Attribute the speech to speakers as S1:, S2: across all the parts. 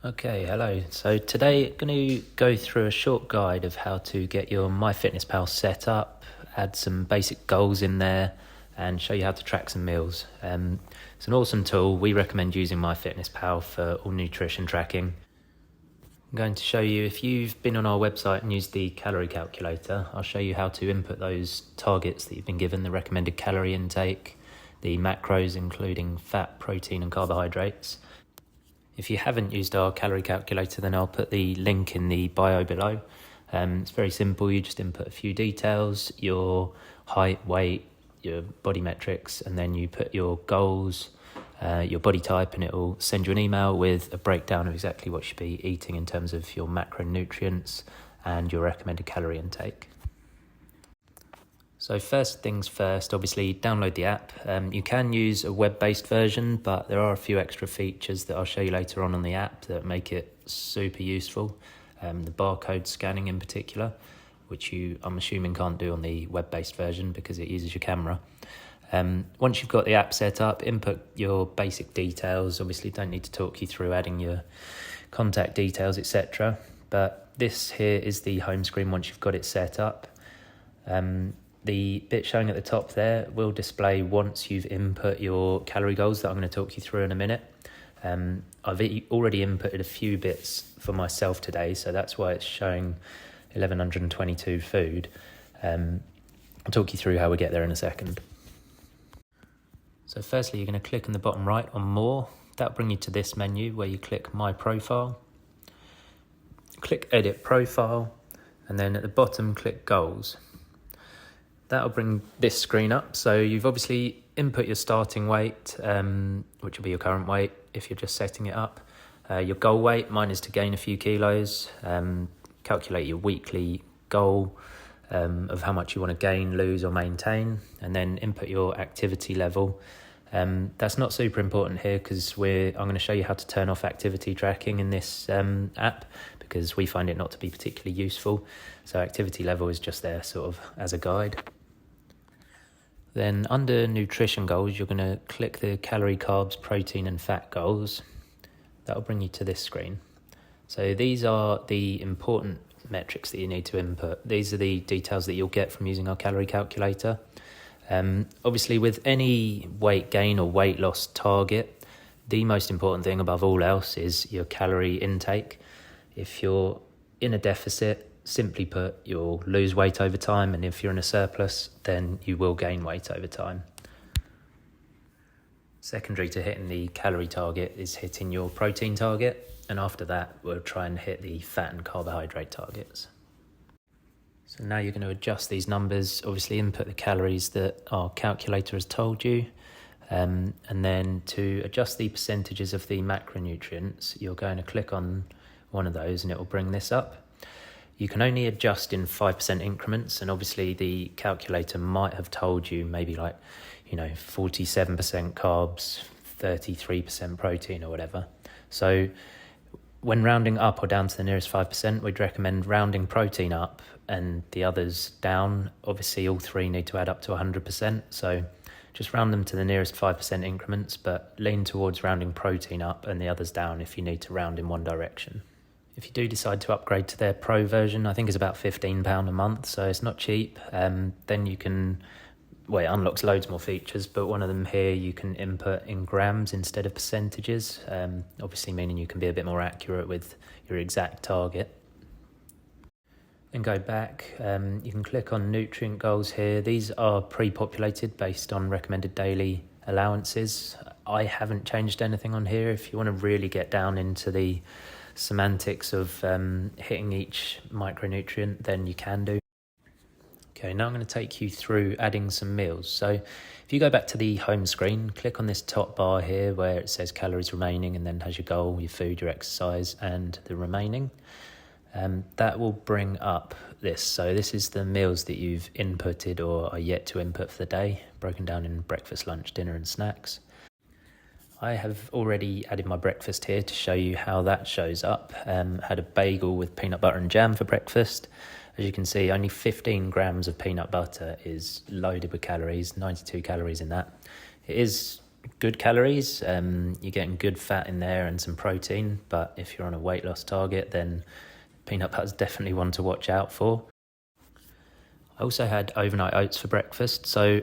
S1: Okay, hello. So today I'm going to go through a short guide of how to get your MyFitnessPal set up, add some basic goals in there, and show you how to track some meals. It's an awesome tool. We recommend using MyFitnessPal for all nutrition tracking. I'm going to show you, if you've been on our website and used the Calorie Calculator, I'll show you how to input those targets that you've been given, the recommended calorie intake, the macros including fat, protein and carbohydrates. If you haven't used our calorie calculator, then I'll put the link in the bio below. It's very simple. You just input a few details, your height, weight, your body metrics, and then you put your goals, your body type, and it will send you an email with a breakdown of exactly what you should be eating in terms of your macronutrients and your recommended calorie intake. So first things first, obviously download the app. You can use a web-based version, but there are a few extra features that I'll show you later on the app that make it super useful. The barcode scanning in particular, which I'm assuming can't do on the web-based version because it uses your camera. Once you've got the app set up, input your basic details. Obviously don't need to talk you through adding your contact details, etc. But this here is the home screen once you've got it set up. The bit showing at the top there will display once you've input your calorie goals that I'm going to talk you through in a minute. I've already inputted a few bits for myself today, so that's why it's showing 1122 food. I'll talk you through how we get there in a second. So firstly, you're going to click in the bottom right on More. That'll bring you to this menu where you click My Profile. Click Edit Profile, and then at the bottom click Goals. That'll bring this screen up. So you've obviously input your starting weight, which will be your current weight if you're just setting it up. Your goal weight, mine is to gain a few kilos. Calculate your weekly goal of how much you want to gain, lose or maintain, and then input your activity level. That's not super important here because I'm going to show you how to turn off activity tracking in this app because we find it not to be particularly useful. So activity level is just there sort of as a guide. Then under nutrition goals, you're going to click the calorie, carbs, protein and fat goals. That'll bring you to this screen. So these are the important metrics that you need to input. These are the details that you'll get from using our calorie calculator. Obviously with any weight gain or weight loss target, the most important thing above all else is your calorie intake. If you're in a deficit, simply put, you'll lose weight over time, and if you're in a surplus, then you will gain weight over time. Secondary to hitting the calorie target is hitting your protein target, and after that we'll try and hit the fat and carbohydrate targets. So now you're going to adjust these numbers, obviously input the calories that our calculator has told you, and then to adjust the percentages of the macronutrients, you're going to click on one of those and it will bring this up. You can only adjust in 5% increments, and obviously the calculator might have told you maybe 47% carbs, 33% protein or whatever. So when rounding up or down to the nearest 5%, we'd recommend rounding protein up and the others down. Obviously all three need to add up to 100%, so just round them to the nearest 5% increments, but lean towards rounding protein up and the others down if you need to round in one direction. If you do decide to upgrade to their Pro version, I think it's about £15 a month, so it's not cheap. Then you can, it unlocks loads more features, but one of them here you can input in grams instead of percentages, obviously meaning you can be a bit more accurate with your exact target. Then go back, you can click on nutrient goals here. These are pre-populated based on recommended daily allowances. I haven't changed anything on here. If you want to really get down into the semantics of hitting each micronutrient, then you can do. Okay, now I'm going to take you through adding some meals. So if you go back to the home screen, click on this top bar here where it says calories remaining and then has your goal, your food, your exercise and the remaining. That will bring up this. So this is the meals that you've inputted or are yet to input for the day, broken down in breakfast, lunch, dinner and snacks. I have already added my breakfast here to show you how that shows up. Had a bagel with peanut butter and jam for breakfast. As you can see, only 15 grams of peanut butter is loaded with calories, 92 calories in that. It is good calories. You're getting good fat in there and some protein, but if you're on a weight loss target, then peanut butter is definitely one to watch out for. I also had overnight oats for breakfast, so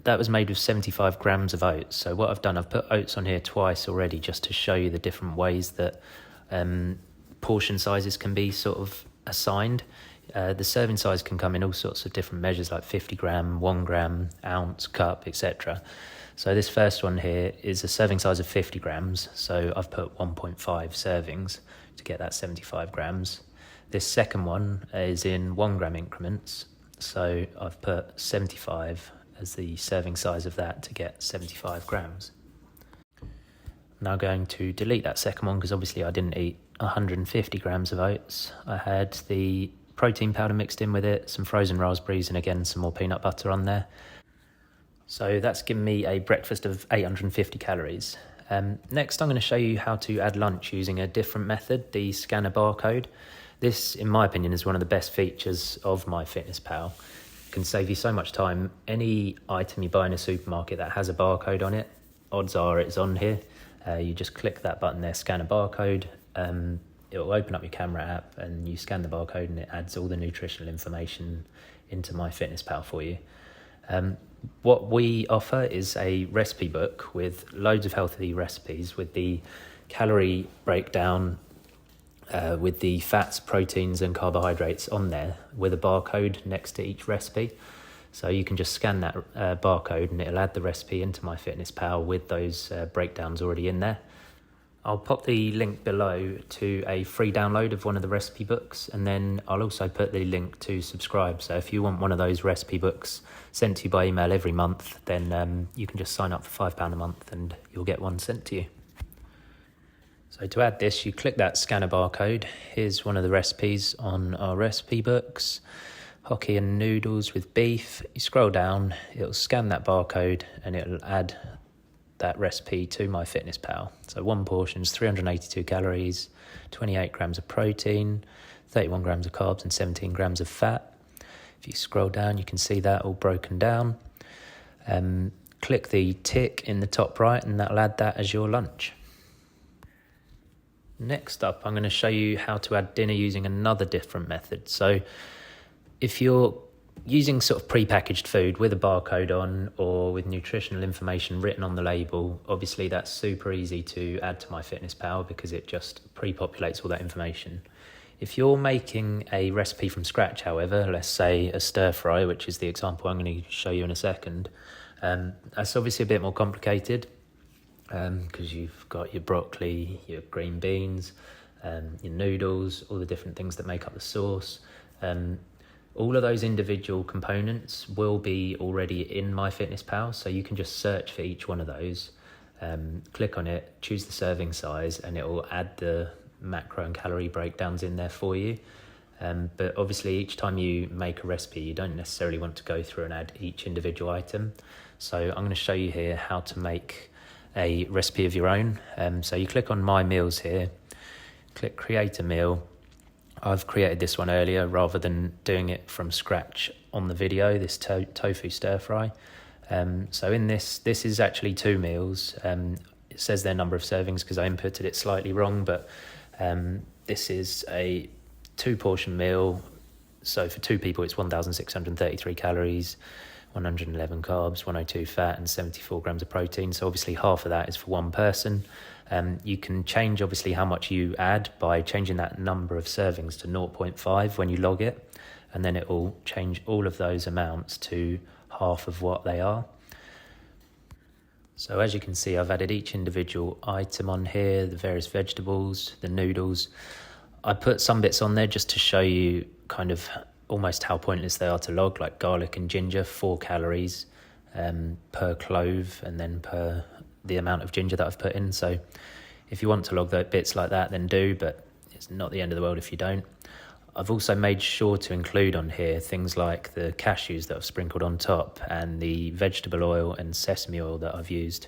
S1: that was made with 75 grams of oats. So what I've done, I've put oats on here twice already just to show you the different ways that portion sizes can be sort of assigned. The serving size can come in all sorts of different measures like 50 gram, 1 gram, ounce, cup, etc. So this first one here is a serving size of 50 grams. So I've put 1.5 servings to get that 75 grams. This second one is in 1 gram increments. So I've put 75 as the serving size of that to get 75 grams. I'm now going to delete that second one because obviously I didn't eat 150 grams of oats. I had the protein powder mixed in with it, some frozen raspberries, and again some more peanut butter on there. So that's given me a breakfast of 850 calories. Next I'm going to show you how to add lunch using a different method, the scanner barcode. This, in my opinion, is one of the best features of MyFitnessPal. It can save you so much time. Any item you buy in a supermarket that has a barcode on it, odds are it's on here. You just click that button there, scan a barcode. It will open up your camera app and you scan the barcode and it adds all the nutritional information into MyFitnessPal for you. What we offer is a recipe book with loads of healthy recipes with the calorie breakdown, with the fats, proteins and carbohydrates on there with a barcode next to each recipe. So you can just scan that barcode and it'll add the recipe into MyFitnessPal with those breakdowns already in there. I'll pop the link below to a free download of one of the recipe books, and then I'll also put the link to subscribe. So if you want one of those recipe books sent to you by email every month, then you can just sign up for £5 a month and you'll get one sent to you. So to add this, you click that scanner barcode. Here's one of the recipes on our recipe books. Hockey and noodles with beef. You scroll down, it'll scan that barcode and it'll add that recipe to MyFitnessPal. So one portion is 382 calories, 28 grams of protein, 31 grams of carbs and 17 grams of fat. If you scroll down, you can see that all broken down. Click the tick in the top right and that'll add that as your lunch. Next up, I'm going to show you how to add dinner using another different method. So if you're using sort of pre-packaged food with a barcode on or with nutritional information written on the label, obviously that's super easy to add to MyFitnessPal because it just pre-populates all that information. If you're making a recipe from scratch, however, let's say a stir fry, which is the example I'm going to show you in a second, that's obviously a bit more complicated because you've got your broccoli, your green beans, your noodles, all the different things that make up the sauce. All of those individual components will be already in MyFitnessPal, so you can just search for each one of those, click on it, choose the serving size, and it will add the macro and calorie breakdowns in there for you. But obviously each time you make a recipe, you don't necessarily want to go through and add each individual item. So I'm going to show you here how to make a recipe of your own. So you click on My Meals here, click Create a Meal. I've created this one earlier rather than doing it from scratch on the video, this tofu stir fry. So in this is actually 2 meals. It says their number of servings because I inputted it slightly wrong, but this is a 2-portion meal. So for 2 people, it's 1,633 calories, 111 carbs, 102 fat, and 74 grams of protein. So obviously half of that is for one person. You can change obviously how much you add by changing that number of servings to 0.5 when you log it, and then it will change all of those amounts to half of what they are. So as you can see, I've added each individual item on here, the various vegetables, the noodles. I put some bits on there just to show you kind of almost how pointless they are to log, like garlic and ginger, 4 calories per clove, and then per the amount of ginger that I've put in. So if you want to log the bits like that, then do, but it's not the end of the world if you don't. I've also made sure to include on here things like the cashews that I've sprinkled on top and the vegetable oil and sesame oil that I've used,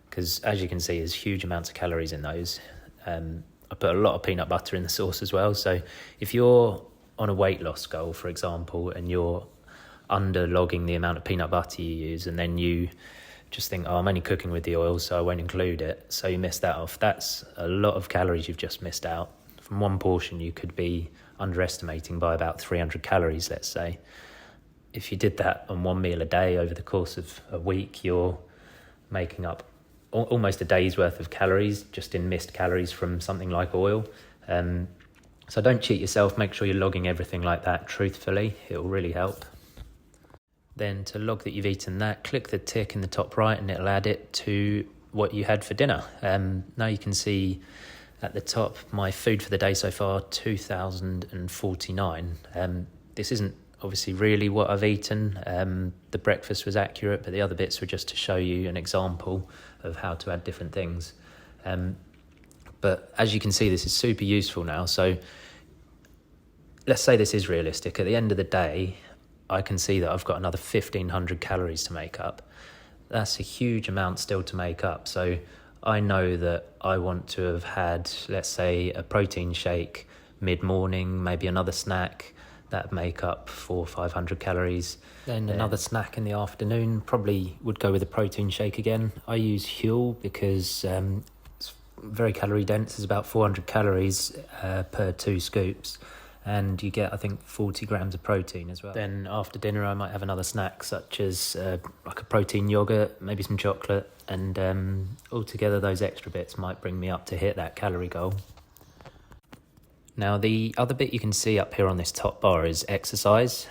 S1: because as you can see, there's huge amounts of calories in those. I put a lot of peanut butter in the sauce as well. So if you're on a weight loss goal, for example, and you're under logging the amount of peanut butter you use, and then you just think, oh, I'm only cooking with the oil, so I won't include it. So you miss that off. That's a lot of calories you've just missed out. From one portion, you could be underestimating by about 300 calories, let's say. If you did that on one meal a day over the course of a week, you're making up almost a day's worth of calories just in missed calories from something like oil. So don't cheat yourself. Make sure you're logging everything like that truthfully. It will really help. Then to log that you've eaten that, click the tick in the top right and it'll add it to what you had for dinner. Now you can see at the top my food for the day so far, 2,049. This isn't obviously really what I've eaten. The breakfast was accurate, but the other bits were just to show you an example of how to add different things. But as you can see, this is super useful now. So let's say this is realistic. At the end of the day, I can see that I've got another 1,500 calories to make up. That's a huge amount still to make up. So I know that I want to have had, let's say, a protein shake mid-morning, maybe another snack that make up 400 or 500 calories. Then another snack in the afternoon, probably would go with a protein shake again. I use Huel because it's very calorie dense. It's about 400 calories per 2 scoops. And you get, I think, 40 grams of protein as well. Then after dinner, I might have another snack, such as like a protein yogurt, maybe some chocolate. And altogether, those extra bits might bring me up to hit that calorie goal. Now, the other bit you can see up here on this top bar is exercise.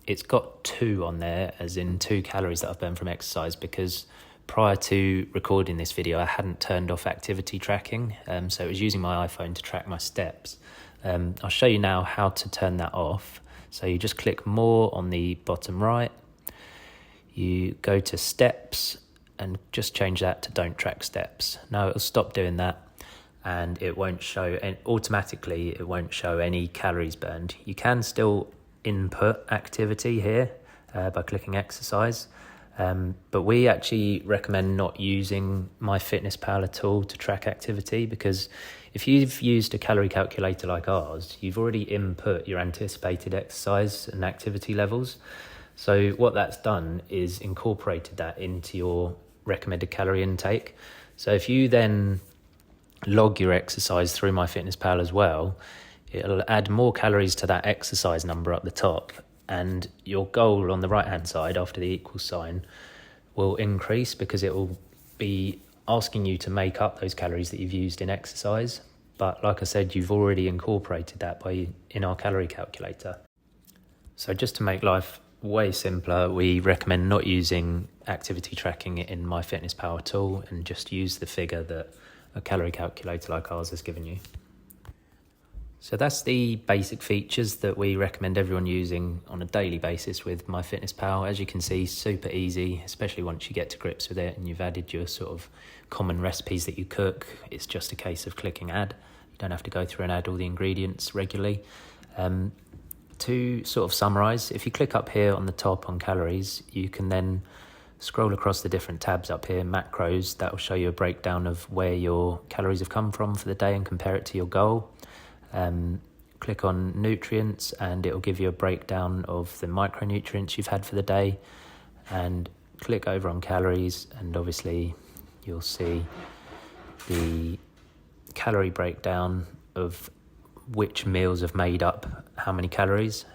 S1: It's got 2 on there, as in 2 calories that I've burned from exercise, because prior to recording this video, I hadn't turned off activity tracking. So it was using my iPhone to track my steps. I'll show you now how to turn that off. So you just click more on the bottom right. You go to steps and just change that to don't track steps. Now it'll stop doing that and it won't show, and automatically it won't show any calories burned. You can still input activity here by clicking exercise. But we actually recommend not using MyFitnessPal at all to track activity, because if you've used a calorie calculator like ours, you've already input your anticipated exercise and activity levels. So what that's done is incorporated that into your recommended calorie intake. So if you then log your exercise through MyFitnessPal as well, it'll add more calories to that exercise number up the top, and your goal on the right hand side after the equal sign will increase, because it will be asking you to make up those calories that you've used in exercise. But like I said, you've already incorporated that in our calorie calculator. So just to make life way simpler, we recommend not using activity tracking in MyFitnessPal at all, and just use the figure that a calorie calculator like ours has given you. So that's the basic features that we recommend everyone using on a daily basis with MyFitnessPal. As you can see, super easy, especially once you get to grips with it and you've added your sort of common recipes that you cook. It's just a case of clicking add. You don't have to go through and add all the ingredients regularly. To sort of summarize, if you click up here on the top on calories, you can then scroll across the different tabs up here, macros. That will show you a breakdown of where your calories have come from for the day and compare it to your goal. Click on nutrients and it will give you a breakdown of the micronutrients you've had for the day, and click over on calories and obviously you'll see the calorie breakdown of which meals have made up how many calories.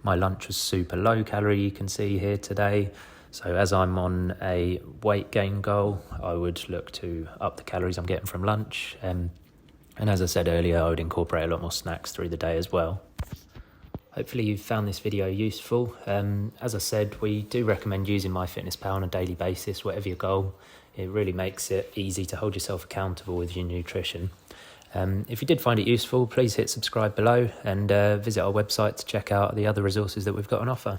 S1: My lunch was super low calorie, you can see here today. So as I'm on a weight gain goal, I would look to up the calories I'm getting from lunch. And as I said earlier, I would incorporate a lot more snacks through the day as well. Hopefully you've found this video useful. As I said, we do recommend using MyFitnessPal on a daily basis, whatever your goal. It really makes it easy to hold yourself accountable with your nutrition. If you did find it useful, please hit subscribe below and visit our website to check out the other resources that we've got on offer.